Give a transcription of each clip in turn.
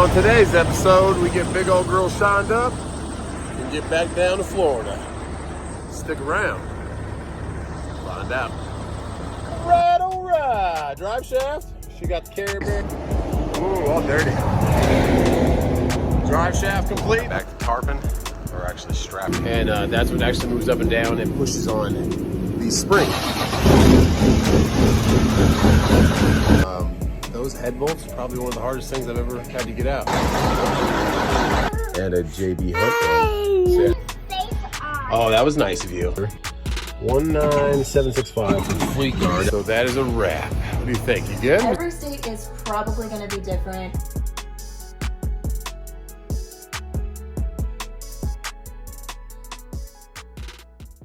on today's episode, we get big old girl shined up and get back down to Florida. Stick around. Find out. All right. Drive shaft. She got the carrier bag. Ooh, all dirty. Drive shaft complete. Back to tarping, or actually strapping. And that's what actually moves up and down and pushes on the spring. Those head bolts are probably one of the hardest things I've ever had to get out. And a JB Hunt one. Oh, that was nice of you. 19765 for the fleet guard. So that is a wrap. What do you think? You good? Every state is probably going to be different.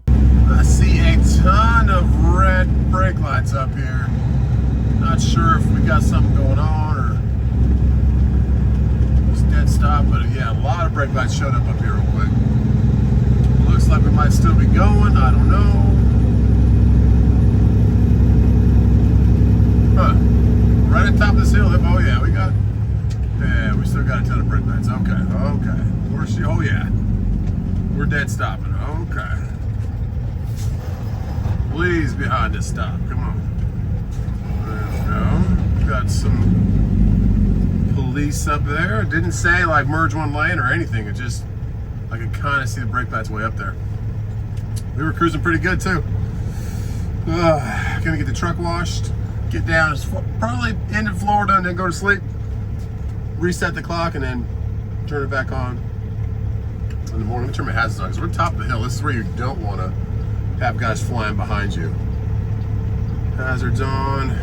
I see a ton of red brake lights up here. Not sure if we got something going on or just dead stop, but yeah, a lot of brake lights showed up here real quick. Looks like we might still be going. I don't know. Huh. Right at the top of this hill. Oh yeah, we still got a ton of brake lights. Okay. Where's she? Oh yeah. We're dead stopping. Okay. Please behind us stop. Come on. There we go. Got some police up there. It didn't say like merge one lane or anything. It just, I could kind of see the brake lights way up there. We were cruising pretty good too. Gonna get the truck washed, get down, probably end in Florida and then go to sleep, reset the clock and then turn it back on in the morning. Let me turn my hazards on because we're top of the hill. This is where you don't want to have guys flying behind you. Hazards on.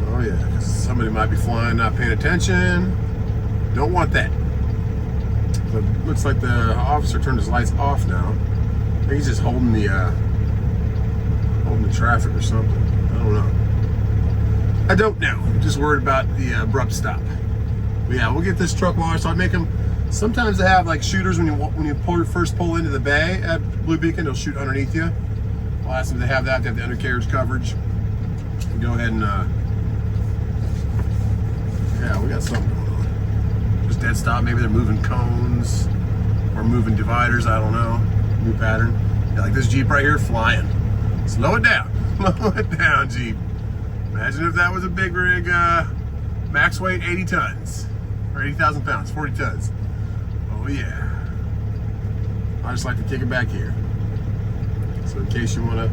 Oh yeah, because somebody might be flying, not paying attention. Don't want that. But looks like the officer turned his lights off now. I think he's just holding the traffic or something. I don't know. Just worried about the abrupt stop. But yeah, we'll get this truck washed. I'll make them. Sometimes they have like shooters when you first pull into the bay at Blue Beacon. They'll shoot underneath you. I'll ask them if they have that. They have the undercarriage coverage. We'll go ahead and yeah, we got something going on. Just dead stop. Maybe they're moving cones or moving dividers. I don't know. New pattern. Yeah, like this Jeep right here, flying. Slow it down. Slow it down, Jeep. Imagine if that was a big rig, max weight 80 tons. Or 80,000 pounds, 40 tons. Oh yeah. I just like to kick it back here. So in case you want to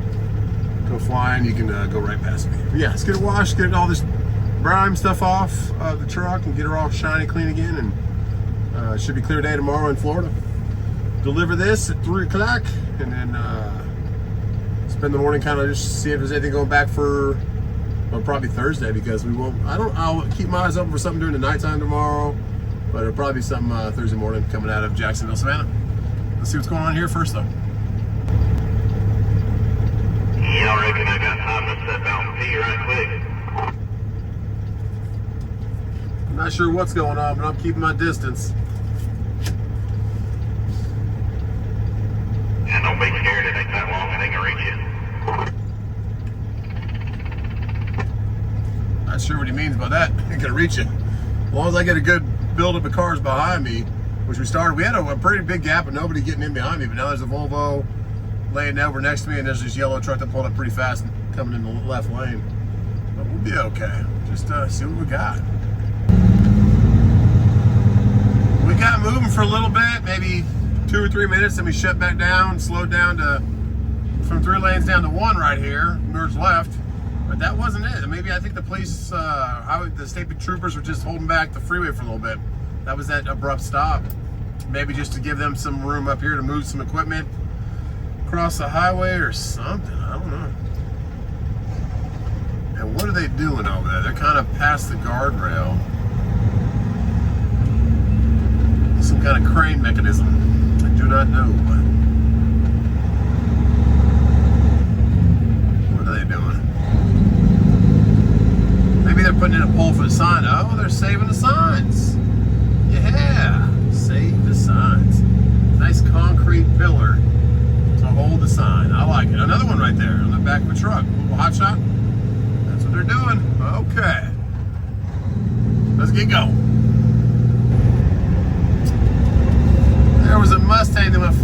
go flying, you can go right past me. But yeah, let's get it washed, get all this brine stuff off the truck and get her all shiny clean again. And it should be clear day tomorrow in Florida. Deliver this at 3 o'clock and then spend the morning kind of just see if there's anything going back for probably Thursday because we won't. I'll keep my eyes open for something during the nighttime tomorrow, but it'll probably be some Thursday morning coming out of Jacksonville, Savannah. Let's see what's going on here first though. Yeah, I reckon I got time to step out and pee right quick. I'm not sure what's going on, but I'm keeping my distance. And don't be scared, it ain't that long and they can reach you. Not sure what he means by that. Ain't gonna reach it. As long as I get a good buildup of cars behind me, which we started, we had a pretty big gap of nobody getting in behind me, but now there's a Volvo laying over next to me and there's this yellow truck that pulled up pretty fast coming in the left lane. But we'll be okay. Just see what we got. We got moving for a little bit, maybe 2 or 3 minutes, then we shut back down, slowed down from 3 lanes down to 1 right here, merged left. But that wasn't it. Maybe I think the police, the state troopers were just holding back the freeway for a little bit. That was that abrupt stop. Maybe just to give them some room up here to move some equipment across the highway or something. I don't know. And what are they doing over there? They're kind of past the guardrail. Some kind of crane mechanism. I do not know. What are they doing? Maybe they're putting in a pole for the sign. Oh, they're saving the signs. Yeah, save the signs. Nice concrete pillar to hold the sign. I like it. Another one right there on the back of a truck. A little hot shot. That's what they're doing. Okay. Let's get going.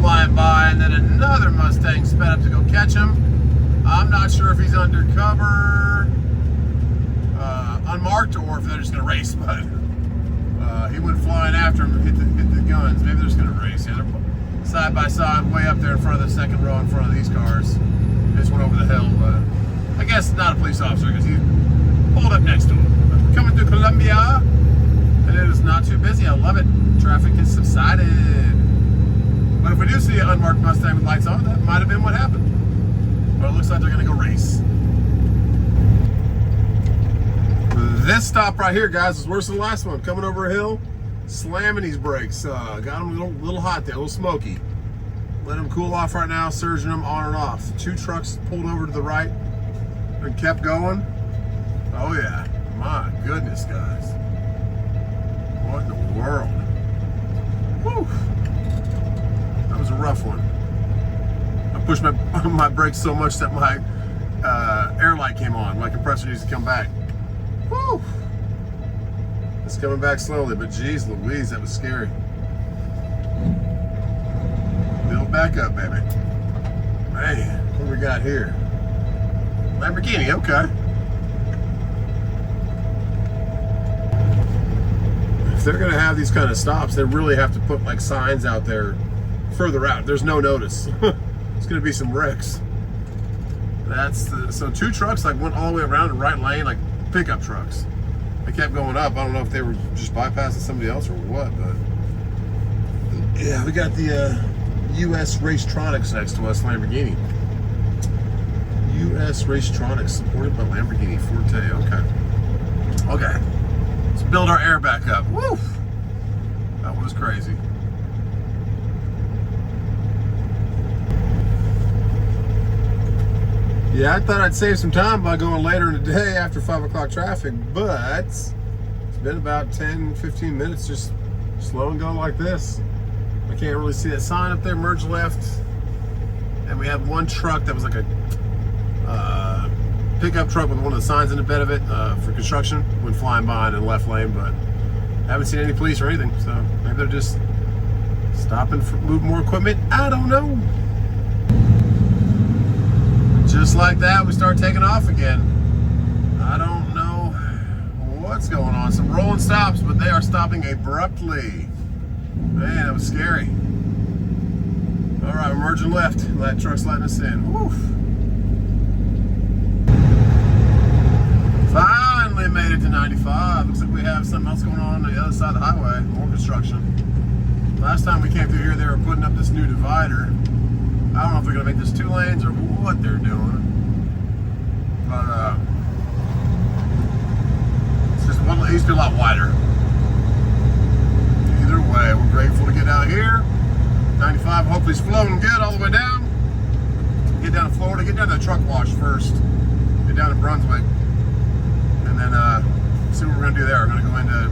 flying by, and then another Mustang sped up to go catch him. I'm not sure if he's undercover, unmarked, or if they're just gonna race, but he went flying after him and hit the guns. Maybe they're just gonna race. Yeah, they're side by side, way up there in front of the second row in front of these cars. They just went over the hill, but I guess not a police officer because he pulled up next to him. Coming through Columbia, and it is not too busy. I love it. Traffic has subsided. But if we do see an unmarked Mustang with lights on, that might have been what happened. But it looks like they're gonna go race. This stop right here, guys, is worse than the last one. Coming over a hill, slamming these brakes. Got them a little hot there, a little smoky. Let them cool off right now, surging them on and off. 2 trucks pulled over to the right and kept going. Oh yeah, my goodness, guys. What in the world? Whew. That was a rough one. I pushed my brakes so much that my air light came on. My compressor needs to come back. Whew. It's coming back slowly, but geez Louise, that was scary. Build back up, baby. Man, what do we got here? Lamborghini, okay. If they're gonna have these kind of stops, they really have to put like signs out there further out. There's no notice. It's gonna be some wrecks. So 2 trucks like went all the way around the right lane, like pickup trucks. They kept going up. I don't know if they were just bypassing somebody else or what, but yeah, we got the US Racetronics next to us, Lamborghini. US Racetronics, supported by Lamborghini Forte. Okay. Let's build our air back up. Woo! That was crazy. Yeah, I thought I'd save some time by going later in the day after 5 o'clock traffic, but it's been about 10, 15 minutes just slow and go like this. I can't really see that sign up there, merge left. And we had one truck that was like a pickup truck with one of the signs in the bed of it for construction. Went flying by in the left lane, but I haven't seen any police or anything. So maybe they're just stopping for moving more equipment. I don't know. Just like that, we start taking off again. I don't know what's going on. Some rolling stops, but they are stopping abruptly. Man, that was scary. All right, we're merging left. That truck's letting us in. Woof. Finally made it to 95. Looks like we have something else going on the other side of the highway. More construction. Last time we came through here, they were putting up this new divider. I don't know if they're gonna make this 2 lanes or what they're doing. But it's just one, it used to be a lot wider. Either way, we're grateful to get out here. 95 hopefully is flowing good all the way down. Get down to Florida, get down to the truck wash first. Get down to Brunswick. And then see what we're gonna do there. We're gonna go into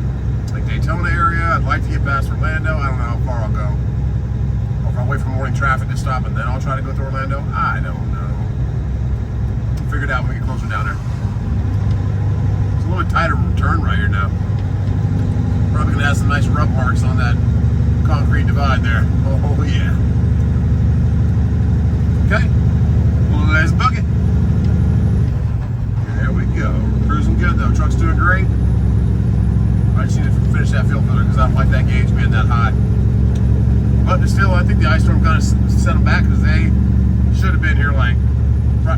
like Daytona area. I'd like to get past Orlando. I don't know how far I'll go. Or if I wait for morning traffic to stop and then I'll try to go to Orlando. I don't know. We'll figure it out when we get closer down there. It's a little bit tighter turn right here now. Probably gonna have some nice rub marks on that concrete divide there. Oh yeah. Okay, let's book it. There we go. Cruising good though. Truck's doing great. I just need to finish that fuel filter because I don't like that gauge being that high. But still, I think the ice storm kind of settled back because they should have been here like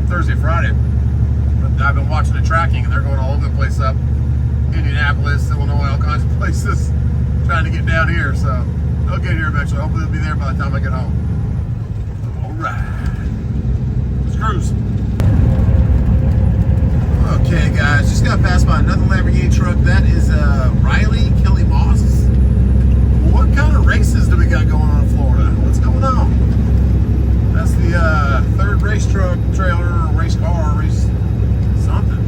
Thursday, Friday. But I've been watching the tracking and they're going all over the place up. Indianapolis, Illinois, all kinds of places trying to get down here. So they'll get here eventually. Hopefully they'll be there by the time I get home. All right. Let's cruise. Okay, guys, just got passed by another Lamborghini truck. That is Riley Kelly Moss. What kind of races do we got going on in Florida? What's going on? That's the third race truck, trailer, race car, race something.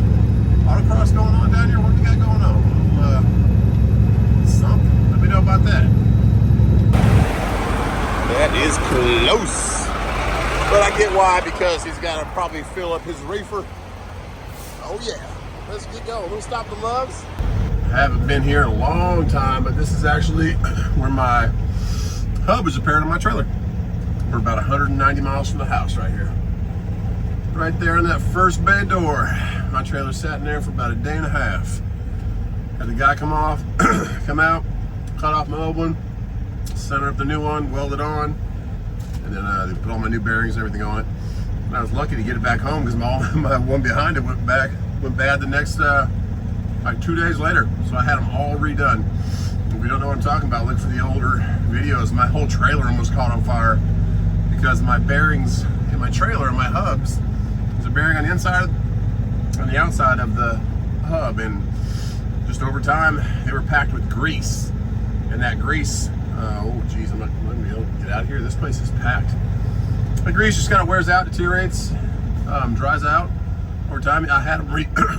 Autocross going on down here? What do we got going on? Something. Let me know about that. That is close. But I get why, because he's got to probably fill up his reefer. Oh yeah, let's get going. We'll stop the lugs. I haven't been here in a long time, but this is actually where my hub is repaired on my trailer. We're about 190 miles from the house right here. Right there in that first bay door. My trailer sat in there for about a day and a half. Had the guy come out, cut off my old one, center up the new one, weld it on, and then they put all my new bearings and everything on it. And I was lucky to get it back home because my one behind it went bad the next, like 2 days later. So I had them all redone. If you don't know what I'm talking about, look for the older videos. My whole trailer almost caught on fire because my bearings in my trailer and my hubs, there's a bearing on the inside and the outside of the hub, and just over time they were packed with grease, and that grease, oh geez, I'm not letting me get out of here. This place is packed. The grease just kind of wears out, deteriorates, dries out over time. I had them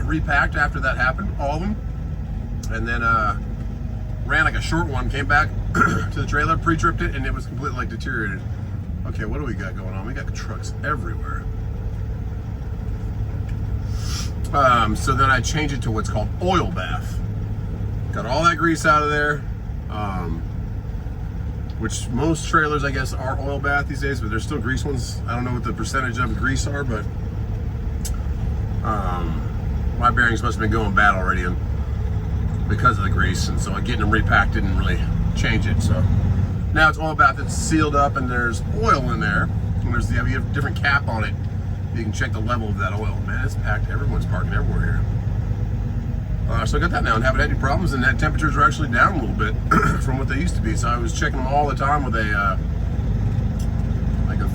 repacked after that happened, all of them, and then ran like a short one, came back to the trailer, pre-tripped it, and it was completely like deteriorated. Okay, what do we got going on? We got trucks everywhere. So then I changed it to what's called oil bath. Got all that grease out of there, which most trailers, I guess, are oil bath these days, but there's still grease ones. I don't know what the percentage of grease are, but my bearings must have been going bad already because of the grease, and so getting them repacked didn't really change it. So now it's oil bath. It's sealed up, and there's oil in there, and there's you have a different cap on it. You can check the level of that oil. Man, it's packed. Everyone's parking everywhere here. So I got that now and haven't had any problems, and that temperatures are actually down a little bit from what they used to be. So I was checking them all the time with a like a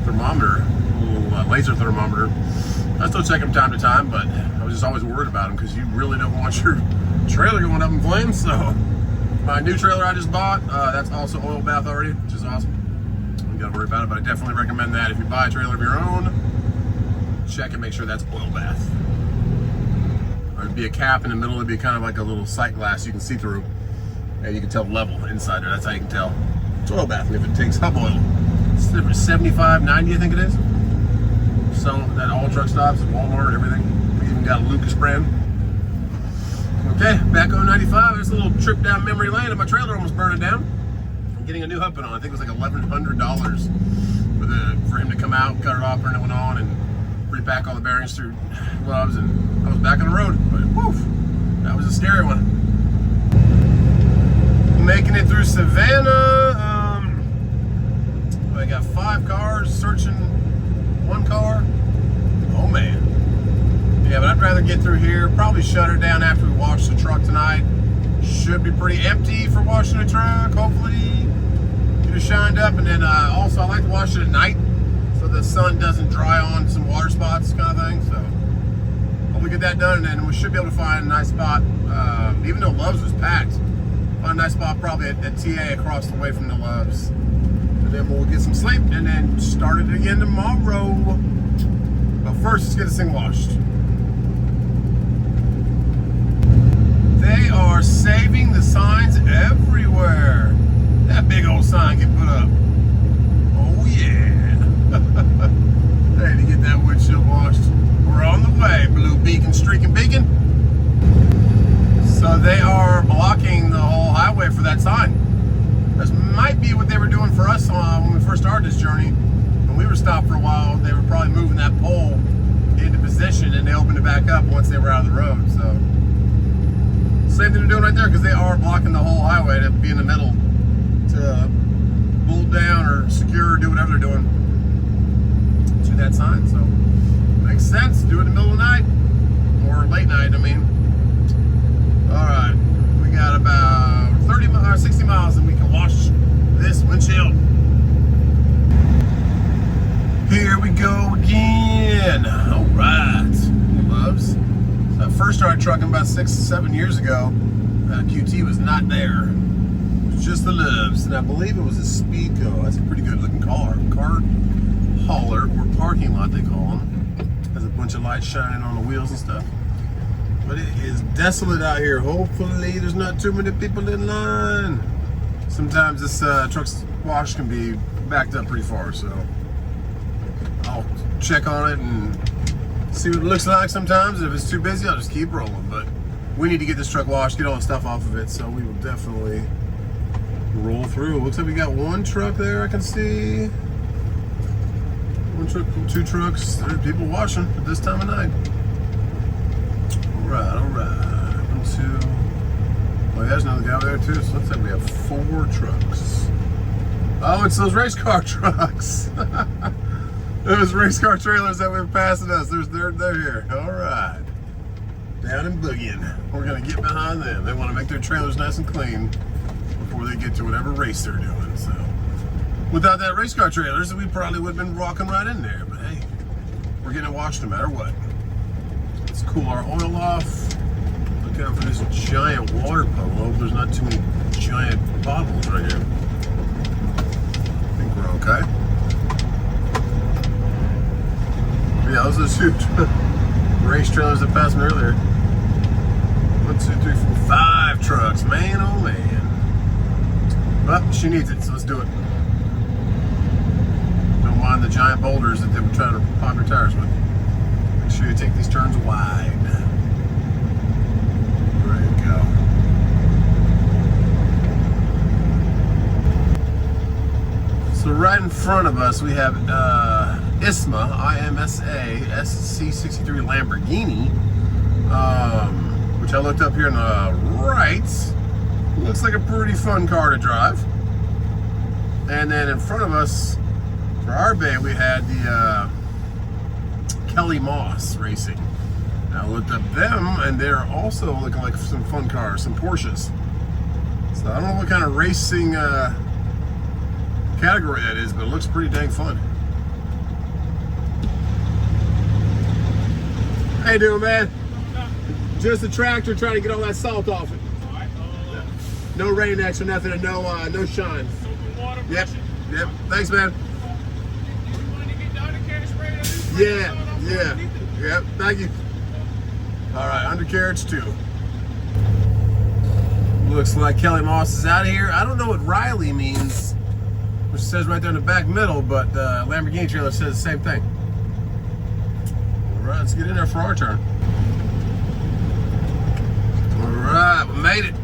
thermometer, a little laser thermometer. I still check them time to time, but I was just always worried about them because you really don't want your trailer going up in flames. So my new trailer I just bought, that's also oil bath already, which is awesome. You gotta worry about it, but I definitely recommend that if you buy a trailer of your own, check and make sure that's oil bath. There'd be a cap in the middle. It'd be kind of like a little sight glass you can see through, and you can tell the level inside there. That's how you can tell it's oil bath. And if it takes hub oil, it's 75, 90, I think it is. So that all truck stops, Walmart, everything. We even got a Lucas brand. Okay, back on 95. There's a little trip down memory lane, and my trailer almost burning down. I'm getting a new hub put on. I think it was like $1,100 for him to come out, cut it off, turn it one on, and repack all the bearings through gloves, and I was back on the road. But woof, that was a scary one. Making it through Savannah. I got 5 cars searching one car. Oh man. Yeah, but I'd rather get through here. Probably shut her down after we wash the truck tonight. Should be pretty empty for washing the truck. Hopefully get it shined up, and then also I like to wash it at night so the sun doesn't dry on some water spots kind of thing. So hopefully get that done, and then we should be able to find a nice spot. Even though Love's was packed, find a nice spot probably at TA across the way from the Love's. And then we'll get some sleep and then start it again tomorrow. But first, let's get this thing washed. They are saving the signs everywhere. That big old sign get put up. Oh yeah. Ready to get that windshield washed. We're on the way. Blue beacon, streaking beacon. So they are blocking the whole highway for that sign. This might be what they were doing for us when we first started this journey. When we were stopped for a while, they were probably moving that pole into position, and they opened it back up once they were out of the road. So same thing they're doing right there, because they are blocking the whole highway to be in the middle to bolt down or secure or do whatever they're doing to that sign. So makes sense. Do it in the middle of the night or late night. I mean, all right, we got about 60 miles, and we can wash this windshield. Here we go again. All right, Loves. So I first started trucking about 6-7 years ago. QT was not there. It was just the Loves, and I believe it was a Speedco. That's a pretty good looking car. Car hauler, or parking lot they call them. Has a bunch of lights shining on the wheels and stuff. But it is desolate out here. Hopefully there's not too many people in line. Sometimes this truck's wash can be backed up pretty far, so I'll check on it and see what it looks like sometimes. If it's too busy, I'll just keep rolling. But we need to get this truck washed, get all the stuff off of it, so we will definitely Roll through. Looks like we got one truck there I can see. One truck, two trucks. There are people watching at this time of night. Alright, alright. 1, 2. Oh, there's another guy over there too. So looks like we have 4 trucks. Oh, it's those race car trucks. Those race car trailers that were passing us. They're here. Alright. Down and boogieing. We're gonna get behind them. They want to make their trailers nice and clean before they get to whatever race they're doing. So without that race car trailers, we probably would have been walking right in there. But hey, we're getting it washed no matter what. Let's cool our oil off. Look out for this giant water puddle. I hope there's not too many giant bottles right here. I think we're okay. Yeah, those are the two race trailers that passed me earlier. 1, 2, 3, 4, 5 trucks. Man, oh man. Well, she needs it, so let's do it. Don't mind the giant boulders that they were trying to pop your tires with. Make sure you take these turns wide. There you go. So right in front of us we have ISMA, IMSA SC63 Lamborghini, which I looked up here on the right. Looks like a pretty fun car to drive. And then in front of us, for our bay, we had the Kelly Moss Racing. Now I looked up them, and they're also looking like some fun cars, some Porsches. So I don't know what kind of racing category that is, but it looks pretty dang fun. How you doing, man? Just a tractor trying to get all that salt off it. No rain X or nothing, and no shine. Yep, yep. Thanks, man. Yeah. Yep, thank you. All right, undercarriage too. Looks like Kelly Moss is out of here. I don't know what Riley means, which says right there in the back middle, but the Lamborghini trailer says the same thing. All right, let's get in there for our turn. All right, we made it.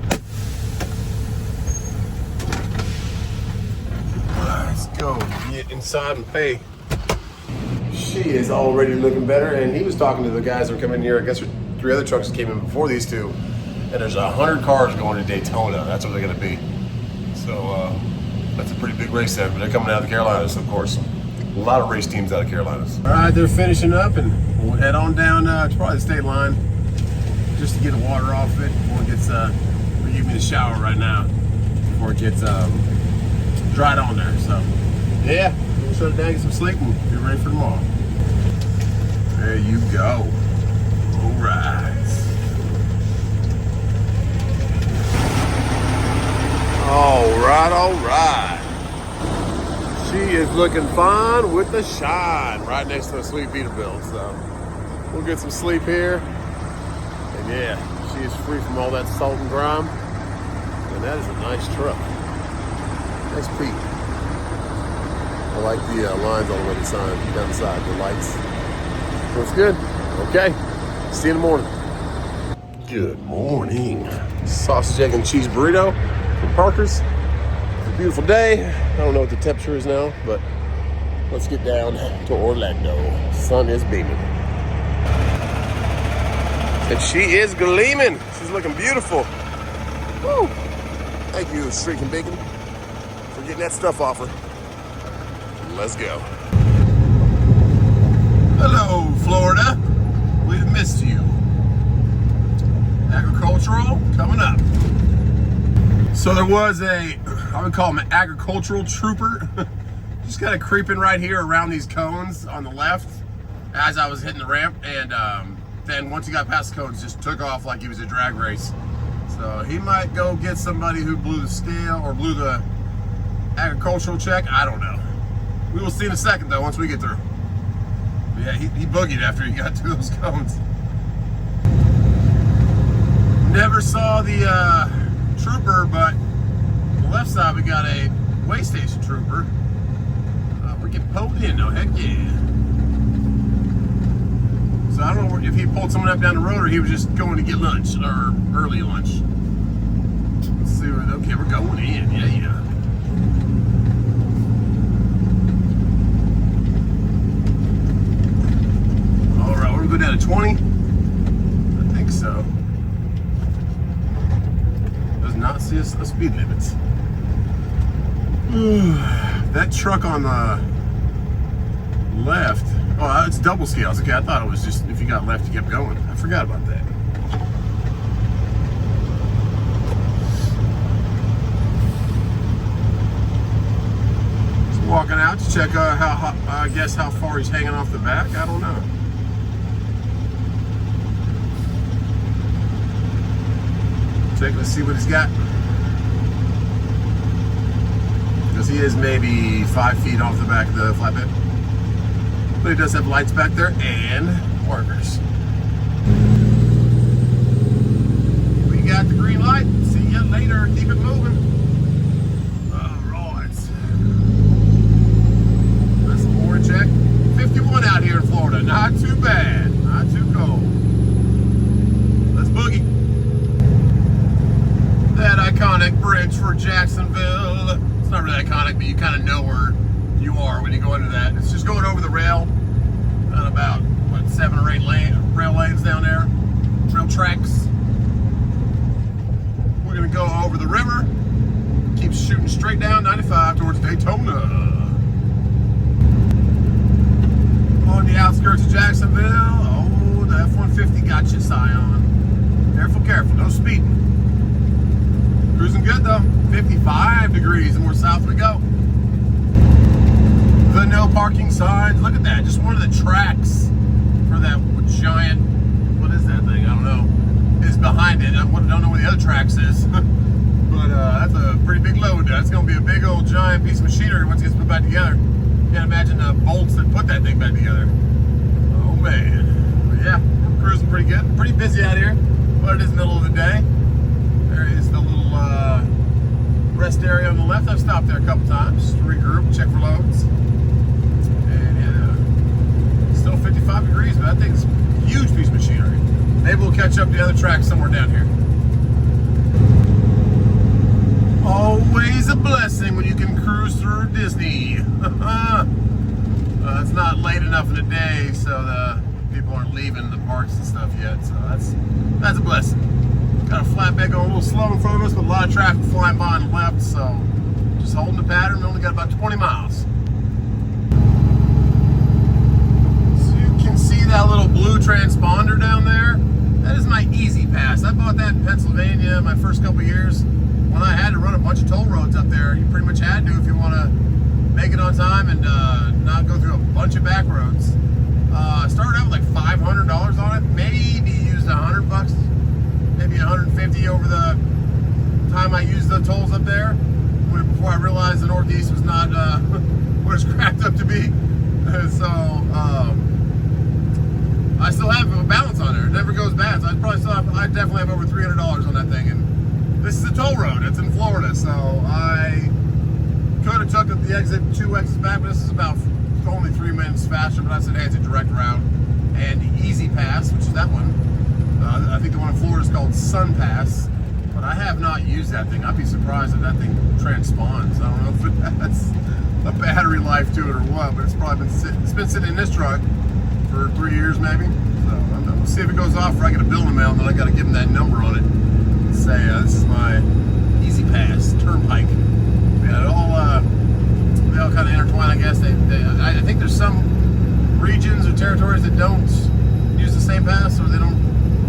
Let's go get inside and pay. She is already looking better, and he was talking to the guys that were coming in here. I guess 3 other trucks came in before these 2, and there's 100 cars going to Daytona. That's what they're going to be. So that's a pretty big race then. But they're coming out of the Carolinas, of course. A lot of race teams out of Carolinas. All right, they're finishing up, and we'll head on down to probably the state line just to get the water off it before it gets. We're giving me a shower right now before it gets dried on there. So yeah, we'll shut it down, get some sleep, and get ready for tomorrow. There you go. All right. All right. She is looking fine with the shine right next to the sweet Peterbilt. So we'll get some sleep here. And yeah, she is free from all that salt and grime. And that is a nice truck. Nice peak. I like the lines all over the side, down the side, the lights. Looks good. Okay. See you in the morning. Good morning. Sausage, egg, and cheese burrito from Parker's. It's a beautiful day. I don't know what the temperature is now, but let's get down to Orlando. Sun is beaming. And she is gleaming. She's looking beautiful. Woo! Thank you, Streaking Bacon, for getting that stuff off her. Let's go. Hello, Florida. We've missed you. Agricultural coming up. So there was I would call him an agricultural trooper, just kind of creeping right here around these cones on the left as I was hitting the ramp, and then once he got past the cones, just took off like he was a drag race. So he might go get somebody who blew the scale or blew the agricultural check. I don't know. We will see in a second though once we get through. But yeah, he boogied after he got to those cones. Never saw the trooper, but on the left side we got a way station trooper. We're getting pulled in though, heck yeah. So I don't know if he pulled someone up down the road or he was just going to get lunch or early lunch. Let's see what, okay, we're going in, yeah. All right, we're gonna go down to 20. I think so. Does not see a speed limits. That truck on the left, oh, it's double scales. Okay, I thought it was just if you got left, you kept going. I forgot about that. Just walking out to check how I guess how far he's hanging off the back. I don't know. Let's see what he's got. Because he is maybe 5 feet off the back of the flatbed. But he does have lights back there and markers. We got the green light. See you later. Keep it moving. Alright. That's the orange check. 51 out here in Florida. Not too bad. Not too cold. Let's boogie. That iconic bridge for Jacksonville. It's not really iconic, but you kind of know where you are when you go under that. It's just going over the rail on about, what, 7 or 8 rail lanes down there. Rail tracks. We're going to go over the river. Keep shooting straight down 95 towards Daytona. On the outskirts of Jacksonville. Oh, the F-150 got you, Scion. Careful, careful. No speeding. Cruising good though, 55 degrees, the more south we go. The no parking signs, look at that, just one of the tracks for that giant, what is that thing, I don't know, is behind it. I don't know where the other tracks is, but that's a pretty big load. That's going to be a big old giant piece of machinery once it gets put back together. Can't imagine the bolts that put that thing back together. Oh man, but yeah, we're cruising pretty good, pretty busy out here, but it is the middle of the day. There is the little rest area on the left. I've stopped there a couple times just to regroup, check for loads. And yeah, still 55 degrees, but that thing's a huge piece of machinery. Maybe we'll catch up to the other track somewhere down here. Always a blessing when you can cruise through Disney. It's not late enough in the day, so the people aren't leaving the parks and stuff yet. So that's a blessing. Got a flatbed going a little slow in front of us, but a lot of traffic flying by on the left, so just holding the pattern. We only got about 20 miles. So you can see that little blue transponder down there. That is my Easy Pass. I bought that in Pennsylvania my first couple years when I had to run a bunch of toll roads up there. You pretty much had to if you want to make it on time and not go through a bunch of back roads. I started out with like $500 on it. Maybe used $100. Maybe 150 over the time I used the tolls up there, before I realized the Northeast was not what it's cracked up to be. So I still have a balance on there. It never goes bad. So I definitely have over $300 on that thing. And this is a toll road. It's in Florida, so I could have took the 2 exits back, but this is about only 3 minutes faster. But I said, hey, it's a direct route. And Easy Pass, which is that one. I think the one in Florida is called Sun Pass, but I have not used that thing. I'd be surprised if that thing transponds. I don't know if it has a battery life to it or what, but it's probably been sitting in this truck for 3 years maybe. So we'll see if it goes off or I get a bill in the mail, and then I got to give them that number on it and say this is my Easy Pass Turnpike. Yeah, they all kind of intertwine, I guess. I think there's some regions or territories that don't use the same pass, or they don't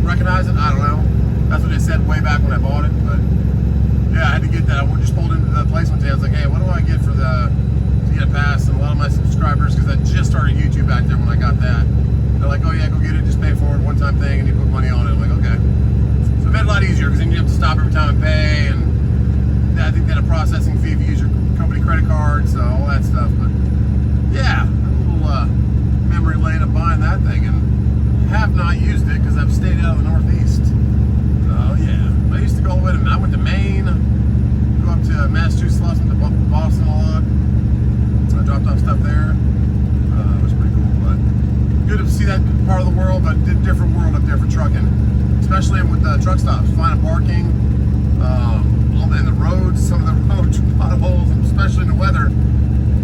recognize it. I don't know. That's what they said way back when I bought it. But yeah, I had to get that. I just pulled into the place one day. I was like, hey, what do I get to get a pass? And a lot of my subscribers, because I just started YouTube back there when I got that, they're like, oh yeah, go get it, just pay for it, one-time thing, and you put money on it. I'm like, okay. So it made it a lot easier, because then you have to stop every time and pay, and I think they had a processing fee if you use your company credit card, so all that stuff. But yeah, a little memory lane of buying that thing, and have not used it because I've stayed out of the Northeast. Oh yeah, I used to go all the way I went to Maine, go up to Massachusetts, went to Boston a lot. I dropped off stuff there. It was pretty cool, but good to see that part of the world, but different world up there for trucking, especially with the truck stops, finding parking. and the roads, some of the road potholes, especially in the weather.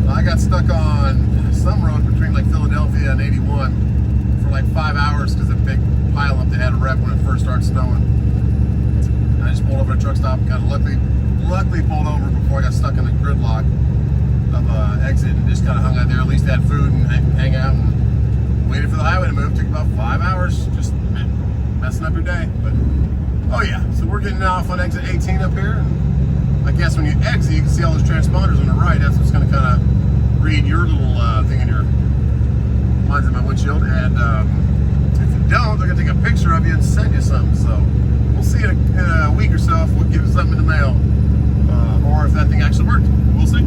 I got stuck on some road between like Philadelphia and 81 for like 5 hours because of a big pile up they had a wreck when it first started snowing. And I just pulled over at a truck stop, got luckily pulled over before I got stuck in the gridlock of exit, and just kind of hung out there. At least had food and hang out and waited for the highway to move. Took about 5 hours, just messing up your day. But oh yeah, so we're getting off on exit 18 up here, and I guess when you exit, you can see all those transponders on the right. That's what's going to kind of read your little thing in your mine's in my windshield. And if you don't, they're going to take a picture of you and send you something. So we'll see in a week or so if we'll give you something in the mail, or if that thing actually worked. We'll see.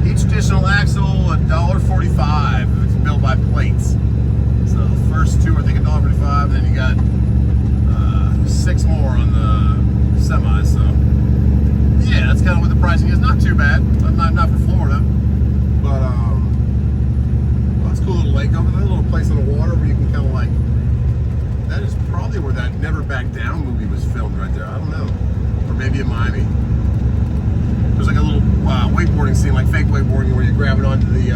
Each additional axle, $1.45. It's billed by plates. So the first two, I think, $1.45. Then you got 6 more on the semi. So yeah, that's kind of what the pricing is. Not too bad. Not for Florida, but well, it's a cool little lake over there. A little place on the water where you can kind of like. That is probably where that Never Back Down movie was filmed right there. I don't know, or maybe in Miami. There's like a little wakeboarding scene, like fake wakeboarding, where you grab it onto the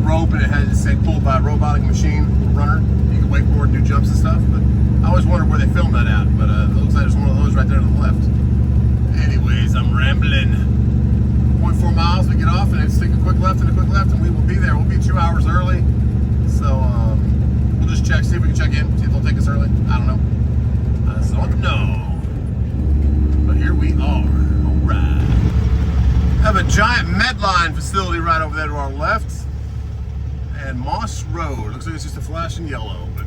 rope and it has, say, pulled by a robotic machine, a runner. You can wakeboard and do jumps and stuff. But I always wondered where they filmed that at. But it looks like there's one of those right there to the left. Anyways, I'm rambling. 0.4 miles, we get off, and it's take a quick left, and we will be there. We'll be 2 hours early. So we'll just check, see if we can check in, see if they'll take us early. I don't know. I don't know. But here we are. Alright. Have a giant Medline facility right over there to our left. And Moss Road. Looks like it's just a flashing yellow. But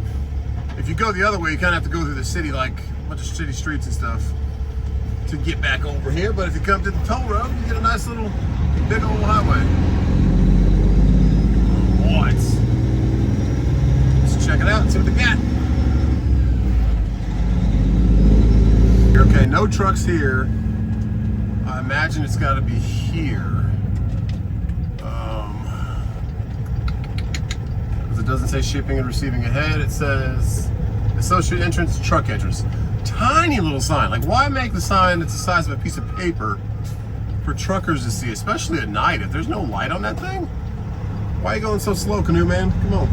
if you go the other way, you kind of have to go through the city, like a bunch of city streets and stuff, to get back over here. But if you come to the toll road, you get a nice little big old highway. What? Let's check it out and see what they got. Okay, no trucks here. I imagine it's got to be here. It doesn't say shipping and receiving ahead. It says associate entrance, truck entrance. Tiny little sign. Like, why make the sign that's the size of a piece of paper for truckers to see, especially at night? If there's no light on that thing, why are you going so slow, canoe man? Come on.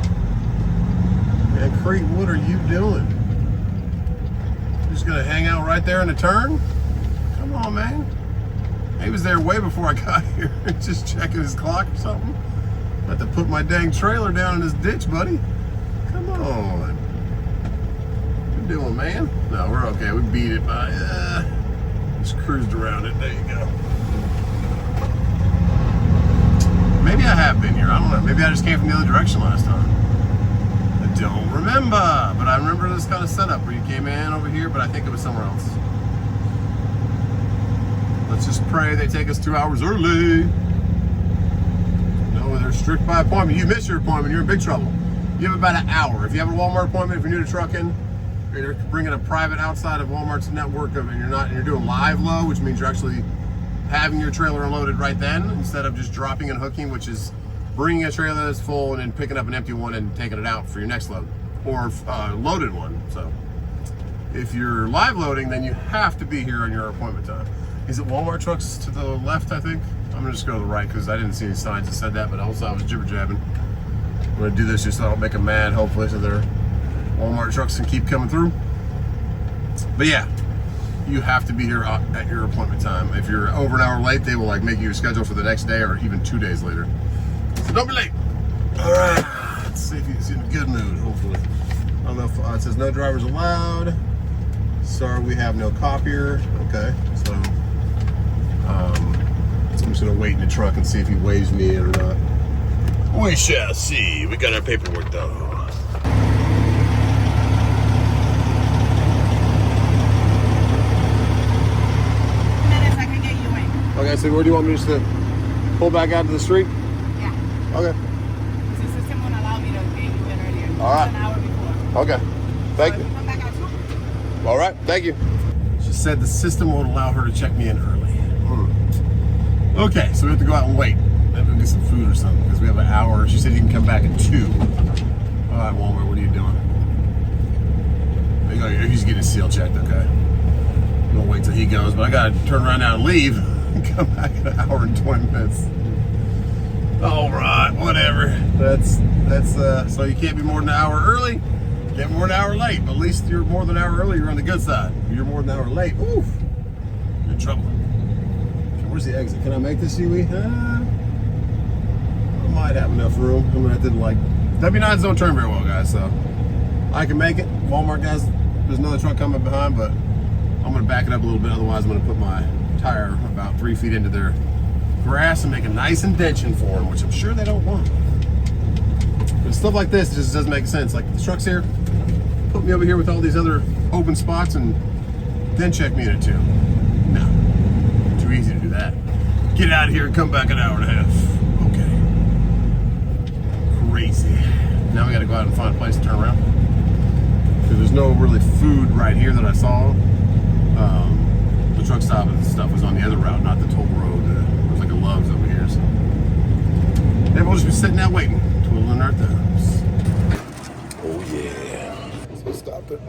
Man, Crete, what are you doing? You're just gonna hang out right there in the turn? Come on, man. He was there way before I got here, just checking his clock or something. I have to put my dang trailer down in this ditch, buddy. Come on. What you doing, man? No, we're okay. We beat it by, just cruised around it. There you go. Maybe I have been here. I don't know. Maybe I just came from the other direction last time. I don't remember. But I remember this kind of setup where you came in over here, but I think it was somewhere else. Let's just pray they take us 2 hours early. No, they're strict by appointment. You miss your appointment, you're in big trouble. You have about an hour. If you have a Walmart appointment, if you're new to trucking, or you're bringing a private outside of Walmart's network of, and you're doing live load, which means you're actually having your trailer unloaded right then instead of just dropping and hooking, which is bringing a trailer that's full and then picking up an empty one and taking it out for your next load, or loaded one. So if you're live loading, then you have to be here on your appointment time. Is it Walmart trucks to the left, I think? I'm gonna just go to the right because I didn't see any signs that said that, but also I was jibber jabbing. I'm gonna do this just so I don't make them mad, hopefully, so their Walmart trucks can keep coming through. But yeah, you have to be here at your appointment time. If you're over an hour late, they will like make you a schedule for the next day or even 2 days later. So don't be late. All right, let's see if he's in a good mood, hopefully. I don't know if it says no drivers allowed. Sorry, we have no copier. Okay, so I'm just gonna wait in the truck and see if he waves me or not. We shall see. We got our paperwork though. Minutes, I can get you in. Okay, so where do you want me just to pull back out to the street? Yeah. Okay. The system won't allow me to get you in earlier. All right. An hour before. Okay. Thank you. Come back at 2. All right. Thank you. She said the system won't allow her to check me in early. Okay, so we have to go out and wait. Maybe get some food or something because we have an hour. She said you can come back in 2. All right, Walmart, what are you doing? He's getting seal checked, okay. We'll wait till he goes, but I gotta turn around now and leave and come back in an hour and 20 minutes. All right, whatever. That's so you can't be more than an hour early, can't be more than an hour late, but at least you're more than an hour early, you're on the good side. If you're more than an hour late, oof, you're in trouble. Okay, where's the exit? Can I make this UE? I might have enough room. I mean, I did like, W9s don't turn very well, guys, so I can make it. Walmart guys, there's another truck coming behind, but I'm gonna back it up a little bit, otherwise I'm gonna put my tire about 3 feet into their grass and make a nice indentation for them, which I'm sure they don't want. But stuff like this just doesn't make sense. Like the truck's here, put me over here with all these other open spots and then check me in at 2. No, too easy to do that. Get out of here and come back an hour and a half. Okay. Crazy. Now we gotta go out and find a place to turn around. Because there's no really food right here that I saw. The truck stop and stuff was on the other route, not the toll road. There's like a Love's over here, so maybe we'll just be sitting there waiting, twiddling our thumbs. Oh yeah. So stopped at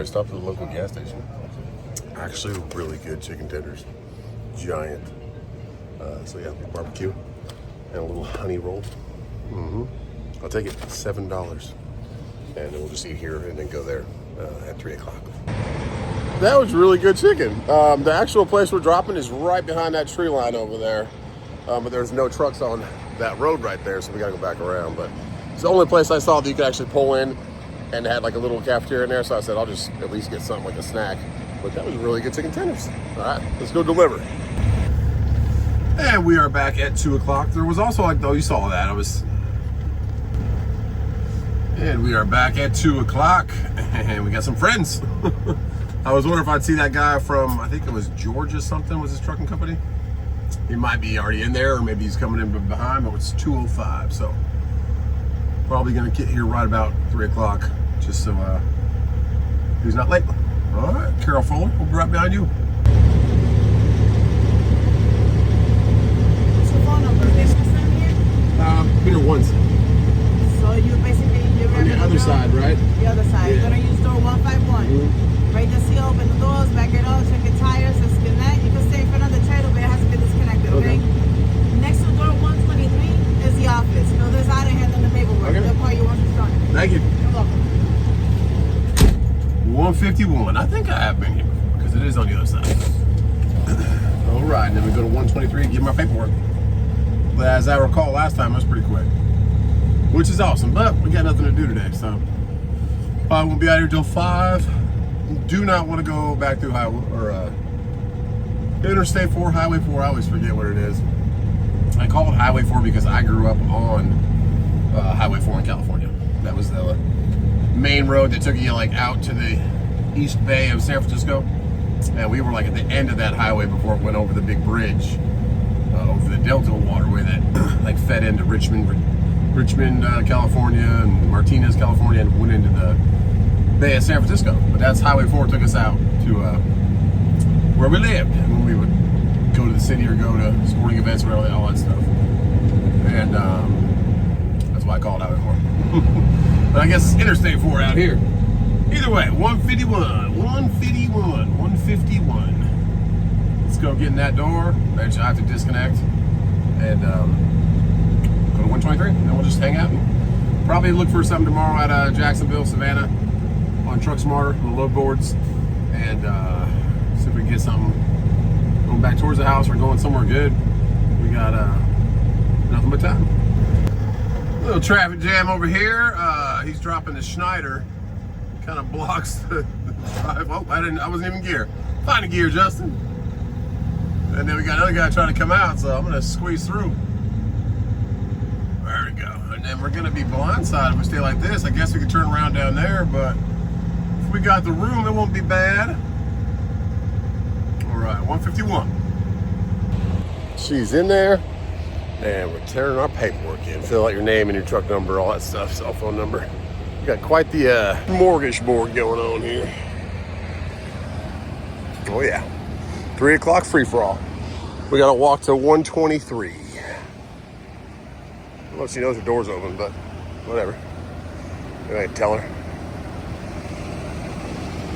stopped at the local gas station. Actually, really good chicken tenders, giant. So yeah, barbecue and a little honey roll. I'll take it, $7, and then we'll just eat here and then go there at 3 o'clock. That was really good chicken. The actual place we're dropping is right behind that tree line over there. But there's no trucks on that road right there, so we gotta go back around. But it's the only place I saw that you could actually pull in, and they had like a little cafeteria in there, so I said I'll just at least get something like a snack. But that was really good chicken tenders. All right, let's go deliver. And we are back at 2 o'clock. There was also like, though, you saw that, and we are back at 2 o'clock, and we got some friends. I was wondering if I'd see that guy from, I think it was Georgia something was his trucking company. He might be already in there, or maybe he's coming in behind, but it's 2:05, so probably gonna get here right about 3 o'clock, just so he's not late. All right, Carol Fuller, we'll be right behind you. What's your phone number? This one here? Peter once. So you basically, you're On the other side, right? The other side. Yeah. You're gonna use door 151. Break the seal, open the doors, back it up, check your tires, disconnect. You can stay in front of the trailer, but it has to be disconnected, okay? Next to door 123 is the office. Fill this out and hand them the paperwork. Okay. They'll call you once it's done. Thank you. You're welcome. 151. I think I have been here before, because it is on the other side. All right, and then we go to 123 and give my paperwork. But as I recall last time, it was pretty quick, which is awesome. But we got nothing to do today, so I won't be out here till 5. Do not want to go back through highway or Interstate 4, Highway 4. I always forget what it is. I call it Highway 4 because I grew up on Highway 4 in California. That was the main road that took you like out to the East Bay of San Francisco, and we were like at the end of that highway before it went over the big bridge over the Delta waterway that like fed into Richmond, California, and Martinez, California, and went into the Bay of San Francisco. But that's Highway 4 took us out to where we lived, and when we would go to the city or go to sporting events or all that stuff. And that's why I call it Highway 4. But I guess it's Interstate 4 out here. Either way, 151. Let's go get in that door. Eventually I have to disconnect and go to 123, and then we'll just hang out and probably look for something tomorrow at Jacksonville, Savannah, on Truck Smarter, on the load boards, and see if we can get something going back towards the house or going somewhere good. We got nothing but time. Little traffic jam over here. He's dropping the Schneider. Kind of blocks the drive. Oh, I wasn't even gear. Find a gear, Justin. And then we got another guy trying to come out, so I'm gonna squeeze through. There we go. And then we're gonna be blindsided if we stay like this. I guess we could turn around down there, but if we got the room, it won't be bad. All right, 151. She's in there, and we're tearing our paperwork in. Fill out your name and your truck number, all that stuff, cell phone number. We got quite the mortgage board going on here. Oh yeah, 3 o'clock free for all. We gotta walk to 123. I don't know if she knows her door's open, but whatever. Maybe I can tell her.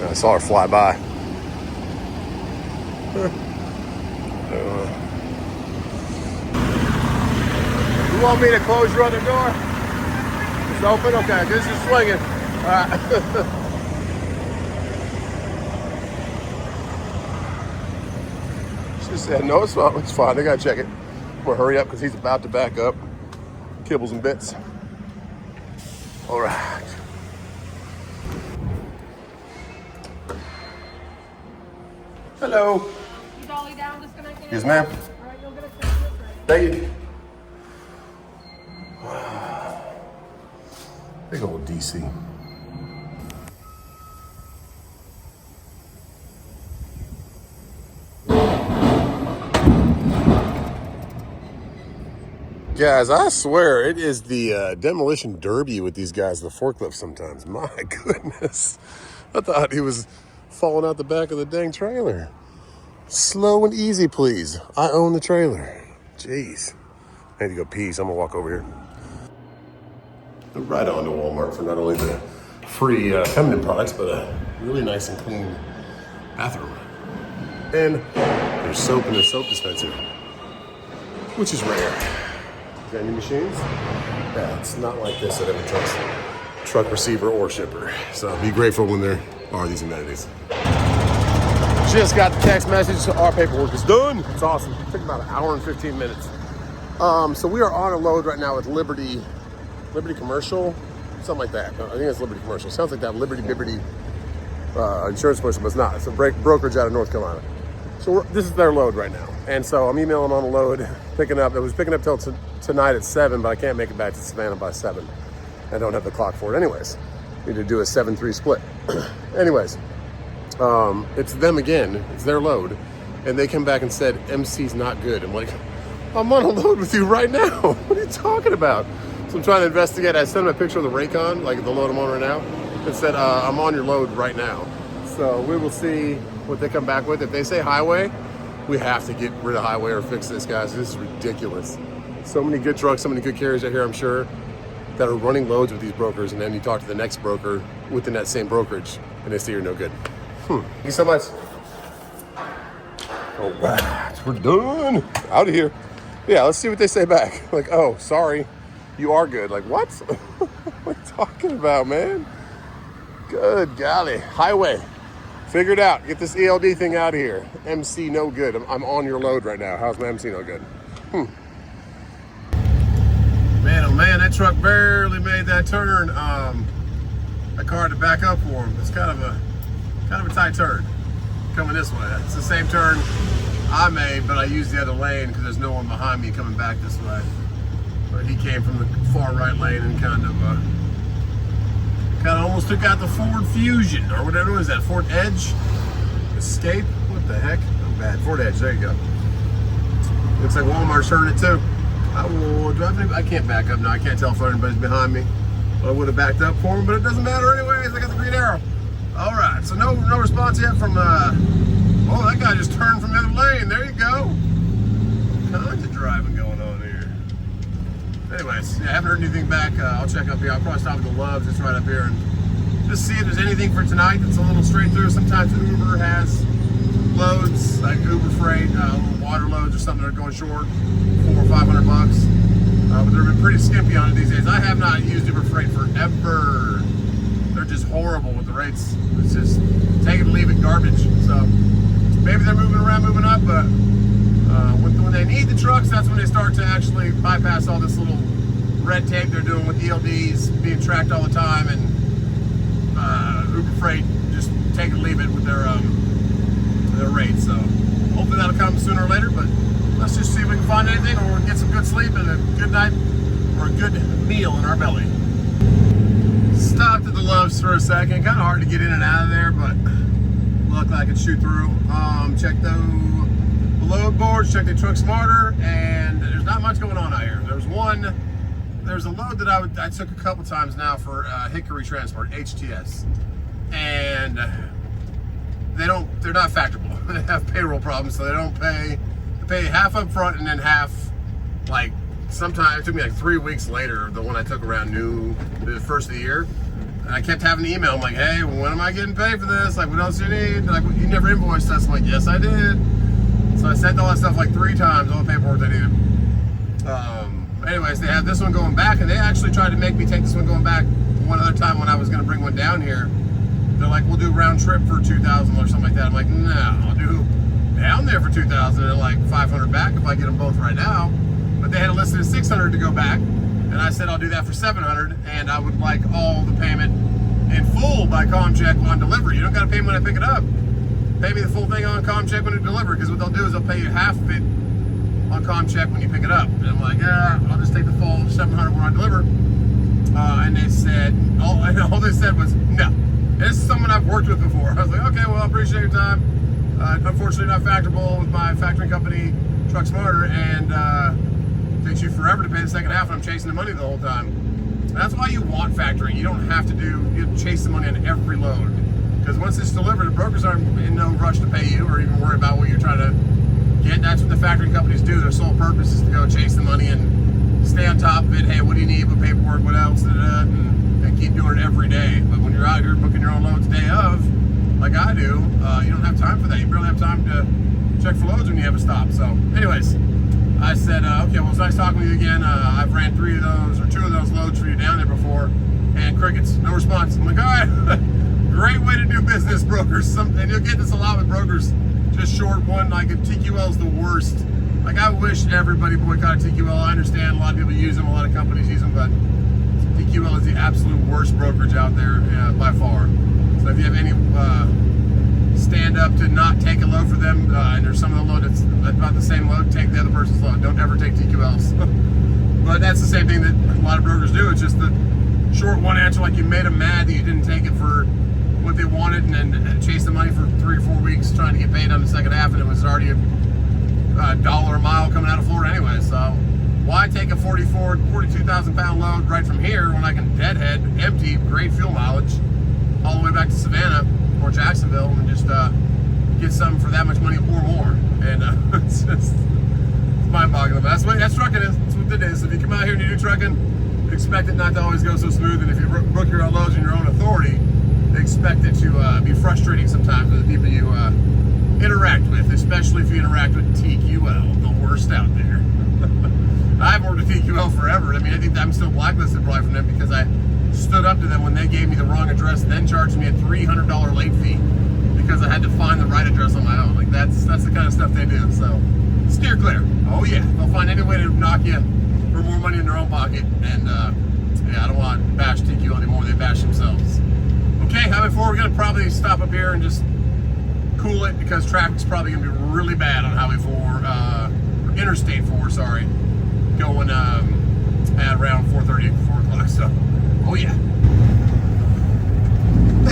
I saw her fly by. You want me to close your other door? It's open? Okay, this is swinging. All right. She said, no, it's not. It's fine. I gotta check it. I'm gonna hurry up because he's about to back up. Kibbles and bits. All right. Hello. You dolly down, disconnecting? Yes, ma'am. All right, you'll get a check. Thank you. Big old DC. Guys, I swear it is the demolition derby with these guys, the forklift sometimes. My goodness. I thought he was falling out the back of the dang trailer. Slow and easy, please. I own the trailer. Jeez. I need to go pee, so I'm gonna walk over here. Right on to Walmart for not only the free feminine products, but a really nice and clean bathroom. And there's soap in the soap dispenser, which is rare. Vending machines? Yeah, it's not like this at every truck receiver or shipper. So be grateful when there are these amenities. Just got the text message, our paperwork is done. It's awesome. It took about an hour and 15 minutes. So we are on a load right now with Liberty Commercial, something like that. I think it's Liberty Commercial. Sounds like that Liberty insurance person, but it's not. It's a brokerage out of North Carolina. So this is their load right now. And so I'm emailing on the load, picking up. It was picking up till tonight at 7, but I can't make it back to Savannah by 7. I don't have the clock for it anyways. Need to do a 7-3 split. Anyways, it's them again. It's their load. And they come back and said, MC's not good. I'm like, I'm on a load with you right now. What are you talking about? So I'm trying to investigate. I sent them a picture of the Raycon, like the load I'm on right now, and said, I'm on your load right now. So we will see what they come back with. If they say highway, we have to get rid of highway or fix this, guys. This is ridiculous. So many good trucks, so many good carriers out here, I'm sure, that are running loads with these brokers, and then you talk to the next broker within that same brokerage, and they say you're no good. Thank you so much. All right, we're done. Out of here. Yeah, let's see what they say back. Like, oh, sorry, you are good. Like, what? What are you talking about, man? Good golly. Highway. Figure it out. Get this ELD thing out of here. MC no good. I'm on your load right now. How's my MC no good? Man, oh man, that truck barely made that turn. That car had to back up for him. It's kind of a tight turn coming this way. It's the same turn I made, but I used the other lane because there's no one behind me coming back this way. But he came from the far right lane and kind of almost took out the Ford Fusion, or whatever it was, that Ford Edge? Escape? What the heck? Oh, bad. Ford Edge, there you go. Looks like Walmart's turning it too. I can't back up now. I can't tell if anybody's behind me. I would have backed up for him, but it doesn't matter anyways. I got the green arrow. All right, so no response yet from, oh, that guy just turned from the other lane. There you go. Tons of driving going on here. Anyways, yeah, I haven't heard anything back. I'll check up here. I'll probably stop at the Love's. It's right up here, and just see if there's anything for tonight that's a little straight through. Sometimes Uber has loads, like Uber Freight, little water loads or something that are going short, $400 or $500. But they've been pretty skimpy on it these days. I have not used Uber Freight forever. They're just horrible with the rates. It's just take it or leave it garbage. So maybe they're moving around, moving up, but when they need the trucks, that's when they start to actually bypass all this little red tape they're doing with ELDs being tracked all the time, and Uber Freight just take it or leave it with their rates. So hopefully that'll come sooner or later, but let's just see if we can find anything or get some good sleep and a good night or a good meal in our belly. Stopped at the Love's for a second. Kind of hard to get in and out of there, but looked like I could shoot through. Check the load boards, check the truck smarter, and there's not much going on out here. There's a load that I took a couple times now for Hickory Transport, HTS, and they're not factorable. They have payroll problems, so they don't pay. They pay half up front and then half, like, sometimes it took me like 3 weeks later, the one I took around the first of the year. And I kept having the email. I'm like, hey, when am I getting paid for this? Like, what else do you need? They're like, well, you never invoiced us. I'm like, yes, I did. So I sent all that stuff like 3 times, all the paperwork they needed. Anyways, they had this one going back, and they actually tried to make me take this one going back one other time when I was going to bring one down here. They're like, we'll do round trip for $2,000 or something like that. I'm like, no, I'll do down there for $2,000 and like $500 back if I get them both right now. But they had it listed at $600 to go back, and I said I'll do that for $700, and I would like all the payment in full by comm check on delivery. You don't got to pay me when I pick it up. Pay me the full thing on comm check when you deliver, because what they'll do is they'll pay you half of it on comm check when you pick it up. And I'm like, yeah, I'll just take the full $700 when I deliver. And they said, all they said was, no. And this is someone I've worked with before. I was like, okay, well, I appreciate your time. Unfortunately, not factorable with my factoring company, Truck Smarter, and it takes you forever to pay the second half, and I'm chasing the money the whole time. And that's why you want factoring. You don't have to chase the money on every load. Because once it's delivered, the brokers aren't in no rush to pay you or even worry about what you're trying to get. That's what the factoring companies do. Their sole purpose is to go chase the money and stay on top of it. Hey, what do you need? What paperwork? What else? And keep doing it every day. But when you're out here booking your own loads day of, like I do, you don't have time for that. You barely have time to check for loads when you have a stop. So, anyways, I said, okay, well, it's nice talking with you again. I've ran 3 of those or 2 of those loads for you down there before, and crickets, no response. I'm like, all right, great way to do business, brokers. And you'll get this a lot with brokers. Just short one, like a TQL is the worst. Like, I wish everybody boycotted TQL. I understand a lot of people use them, a lot of companies use them, but TQL is the absolute worst brokerage out there by far. So if you have any stand up to not take a load for them, and there's some of the load that's about the same load, take the other person's load. Don't ever take TQLs. But that's the same thing that a lot of brokers do. It's just the short one answer, like you made them mad that you didn't take it for what they wanted, and then chase the money for 3 or 4 weeks trying to get paid on the second half, and it was already $1 a mile coming out of Florida anyway. So why take a 42,000 pound load right from here when I can deadhead, empty, great fuel mileage, all the way back to Savannah or Jacksonville, and just get something for that much money or more? And it's just mind-boggling. But that's trucking is. That's what it is. If you come out here and you do trucking, expect it not to always go so smooth. And if you book your own loads in your own authority, expect it to be frustrating sometimes with the people you interact with, especially if you interact with TQL, the worst out there. I haven't worked with TQL forever. I mean, I think I'm still blacklisted probably from them because I stood up to them when they gave me the wrong address and then charged me a $300 late fee because I had to find the right address on my own. Like, that's the kind of stuff they do. So steer clear. Oh yeah, they'll find any way to knock you for more money in their own pocket. And yeah, I don't want to bash TQL anymore. They bash themselves. Okay, highway 4, we're gonna probably stop up here and just cool it because traffic's probably gonna be really bad on highway 4, interstate 4, sorry, going at around 4:30, 4 o'clock. So, oh yeah.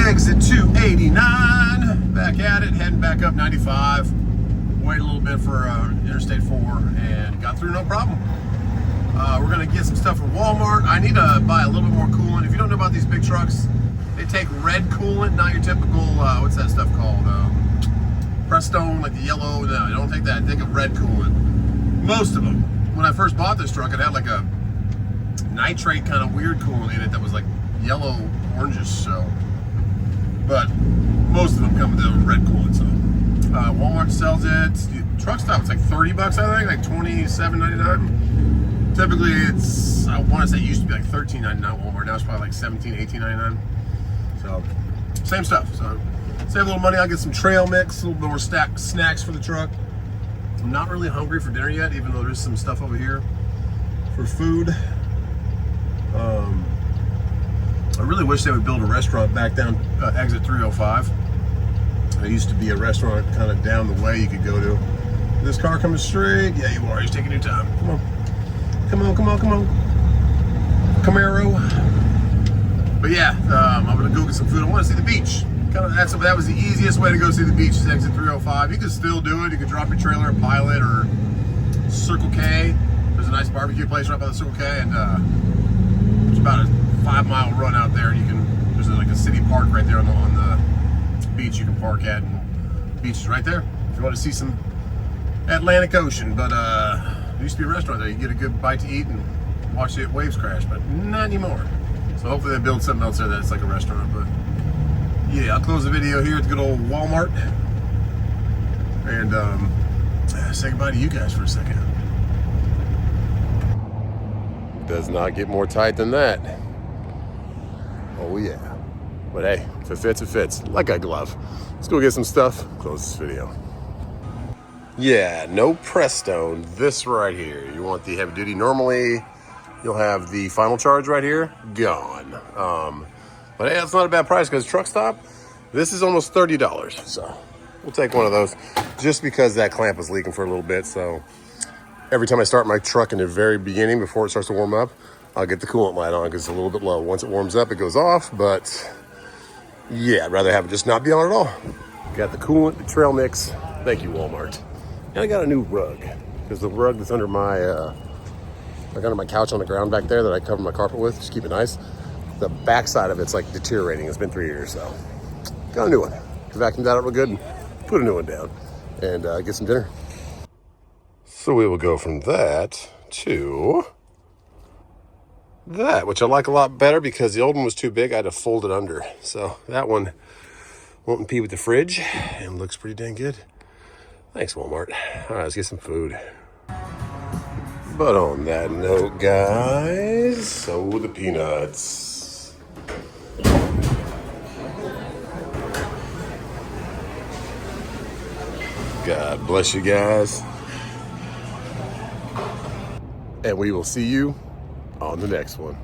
Exit 289, back at it, heading back up 95. Wait a little bit for interstate 4 and got through no problem. We're gonna get some stuff from Walmart. I need to buy a little bit more coolant. If you don't know about these big trucks, they take red coolant, not your typical, what's that stuff called? Prestone, like the yellow. No, you don't take that. Take a red coolant. Most of them. When I first bought this truck, it had like a nitrate kind of weird coolant in it that was like yellow, orangish. So, but most of them come with the red coolant. So, Walmart sells it. Truck stop, it's like $30, I think, like $27.99. Typically, it's, I want to say it used to be like $13.99 Walmart. Now it's probably like $17, $18.99. So, same stuff. So, save a little money. I'll get some trail mix, a little bit more snacks for the truck. I'm not really hungry for dinner yet, even though there's some stuff over here for food. I really wish they would build a restaurant back down exit 305. There used to be a restaurant kind of down the way you could go to. This car coming straight? Yeah, you are. He's taking your time. Come on. Come on, come on, come on. Camaro. But yeah, I'm gonna go get some food. I want to see the beach. That was the easiest way to go see the beach is exit 305. You can still do it. You can drop your trailer at Pilot or Circle K. There's a nice barbecue place right by the Circle K, and it's about a 5-mile run out there. There's like a city park right there on the beach you can park at, and the beach is right there if you want to see some Atlantic Ocean. But there used to be a restaurant there. You get a good bite to eat and watch the waves crash, but not anymore. So hopefully they build something else there that's like a restaurant. But yeah, I'll close the video here at the good old Walmart. And say goodbye to you guys for a second. Does not get more tight than that. Oh yeah. But hey, if it fits, it fits. Like a glove. Let's go get some stuff. Close this video. Yeah, no Prestone. This right here. You want the heavy duty. Normally, you'll have the final charge right here. Gone. But hey, that's not a bad price because truck stop, this is almost $30. So we'll take one of those just because that clamp was leaking for a little bit. So every time I start my truck in the very beginning, before it starts to warm up, I'll get the coolant light on because it's a little bit low. Once it warms up, it goes off. But yeah, I'd rather have it just not be on at all. Got the coolant, the trail mix. Thank you, Walmart. And I got a new rug because the rug that's under my under my couch on the ground back there that I cover my carpet with, just keep it nice. The back side of it's like deteriorating. It's been 3 years, so got a new one. Vacuumed that up real good and put a new one down and get some dinner. So we will go from that to that, which I like a lot better because the old one was too big. I had to fold it under. So that one won't impede with the fridge and looks pretty dang good. Thanks, Walmart. All right, let's get some food. But on that note, guys, so the peanuts. God bless you guys. And we will see you on the next one.